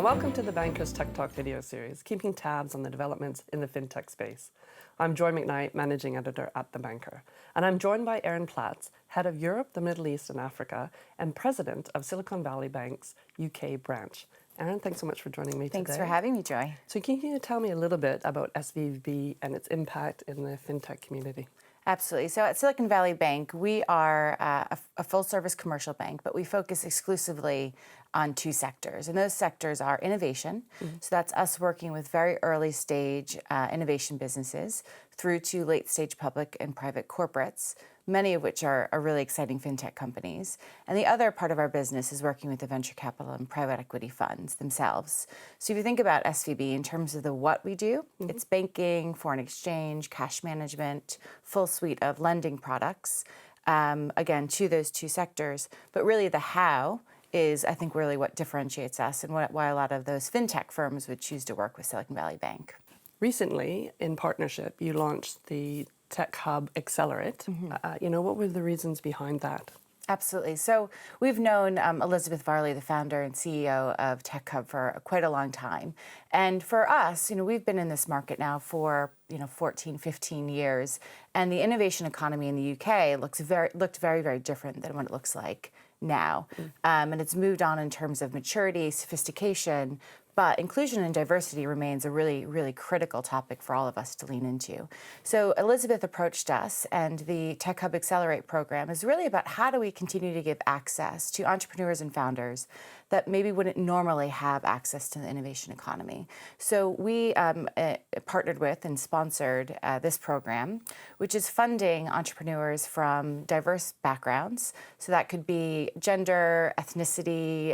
welcome to the Banker's Tech Talk video series, keeping tabs on the developments in the fintech space. I'm Joy Macknight, Managing Editor at The Banker, and I'm joined by Erin Platts, Head of Europe, the Middle East and Africa, and President of Silicon Valley Bank's UK branch. Erin, thanks so much for joining me today. Thanks for having me, Joy. So can you tell me a little bit about SVB and its impact in the fintech community? Absolutely. So at Silicon Valley Bank, we are a full-service commercial bank, but we focus exclusively on two sectors. And those sectors are innovation. So that's us working with very early stage innovation businesses through to late stage public and private corporates, many of which are really exciting fintech companies. And the other part of our business is working with the venture capital and private equity funds themselves. So if you think about SVB in terms of the what we do, it's banking, foreign exchange, cash management, full suite of lending products, again, to those two sectors. But really the how is, I think, really what differentiates us and why a lot of those fintech firms would choose to work with Silicon Valley Bank. Recently, in partnership, you launched the Tech Hub Accelerate. What were the reasons behind that? Absolutely. So we've known Elizabeth Varley, the founder and CEO of Tech Hub, for quite a long time. And for us, we've been in this market now for 14, 15 years. And the innovation economy in the UK looked very, very different than what it looks like now. And it's moved on in terms of maturity, sophistication, but inclusion and diversity remains a really, really critical topic for all of us to lean into. So Elizabeth approached us, and the Tech Hub Accelerate program is really about how do we continue to give access to entrepreneurs and founders that maybe wouldn't normally have access to the innovation economy. So we partnered with and sponsored this program, which is funding entrepreneurs from diverse backgrounds. So that could be gender, ethnicity,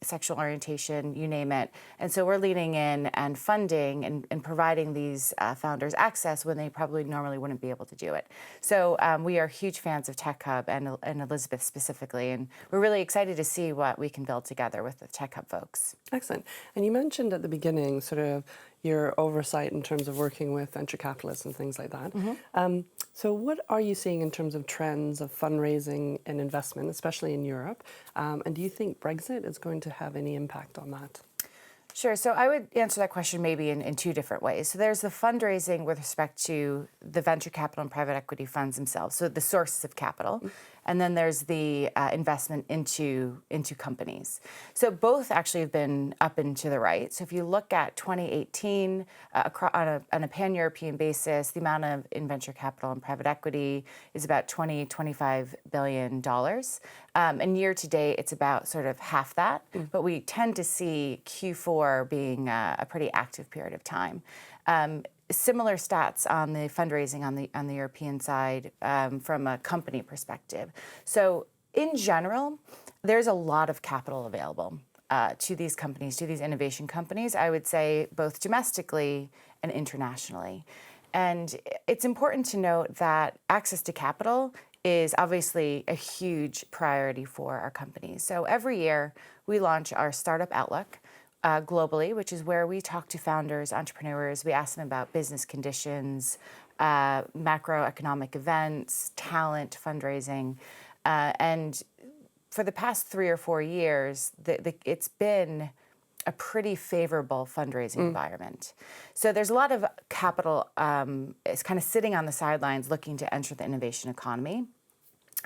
sexual orientation, you name it. And so we're leaning in and funding and providing these founders access when they probably normally wouldn't be able to do it. So we are huge fans of Tech Hub and Elizabeth specifically, and we're really excited to see what we can build together with the Tech Hub folks. Excellent. And you mentioned at the beginning sort of your oversight in terms of working with venture capitalists and things like that. So what are you seeing in terms of trends of fundraising and investment, especially in Europe? And do you think Brexit is going to have any impact on that? Sure. So I would answer that question maybe in two different ways. So there's the fundraising with respect to the venture capital and private equity funds themselves, so the sources of capital. And then there's the investment into companies. So both actually have been up and to the right. So if you look at 2018 on a pan-European basis, the amount of in venture capital and private equity is about $25 billion. And year to date, it's about sort of half that. But we tend to see Q4 being a pretty active period of time. Similar stats on the fundraising on the European side from a company perspective. So in general, there's a lot of capital available to these companies, to these innovation companies, I would say both domestically and internationally. And it's important to note that access to capital is obviously a huge priority for our companies. So every year we launch our Startup Outlook globally, which is where we talk to founders, entrepreneurs. We ask them about business conditions, macroeconomic events, talent, fundraising. And for the past 3 or 4 years, it's been a pretty favorable fundraising environment. So there's a lot of capital is kind of sitting on the sidelines looking to enter the innovation economy.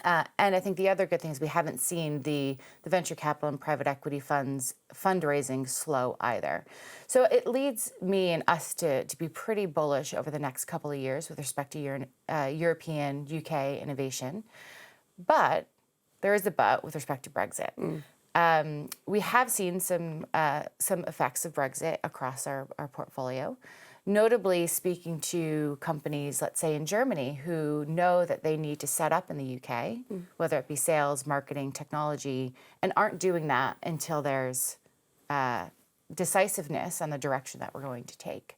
And I think the other good thing is we haven't seen the venture capital and private equity funds fundraising slow either. So it leads me and us to be pretty bullish over the next couple of years with respect to European, UK innovation. But there is a but with respect to Brexit. We have seen some effects of Brexit across our portfolio. Notably speaking to companies, let's say in Germany, who know that they need to set up in the UK, whether it be sales, marketing, technology, and aren't doing that until there's decisiveness on the direction that we're going to take.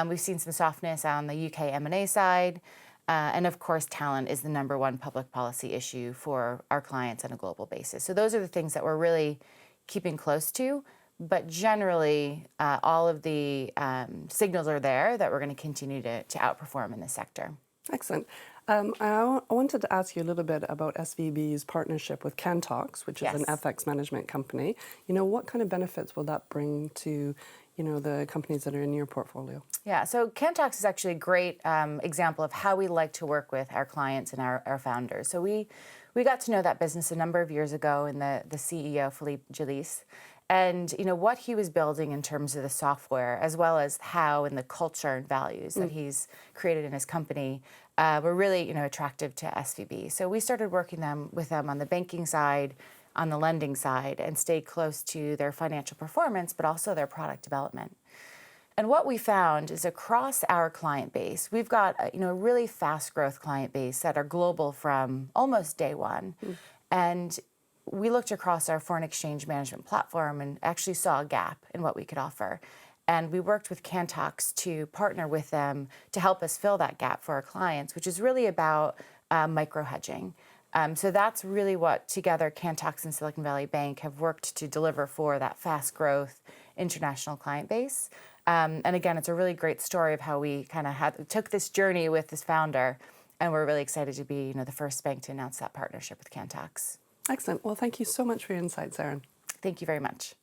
We've seen some softness on the UK M&A side, and of course talent is the #1 public policy issue for our clients on a global basis. So those are the things that we're really keeping close to. But generally, all of the signals are there that we're going to continue to outperform in this sector. Excellent. I wanted to ask you a little bit about SVB's partnership with Kentox, which is an Yes. FX management company. What kind of benefits will that bring to, the companies that are in your portfolio? Yeah, so Kentox is actually a great example of how we like to work with our clients and our founders. So we got to know that business a number of years ago, and the CEO, Philippe Gillis, and what he was building in terms of the software, as well as how and the culture and values that he's created in his company, were really attractive to SVB. So we started working with them on the banking side, on the lending side, and stayed close to their financial performance, but also their product development. And what we found is across our client base, we've got a really fast growth client base that are global from almost day one. And we looked across our foreign exchange management platform and actually saw a gap in what we could offer. And we worked with Kentox to partner with them to help us fill that gap for our clients, which is really about micro hedging. So that's really what together Kentox and Silicon Valley Bank have worked to deliver for that fast growth international client base. And again, it's a really great story of how we kind of took this journey with this founder, and we're really excited to be the first bank to announce that partnership with Kentox. Excellent. Well, thank you so much for your insights, Erin. Thank you very much.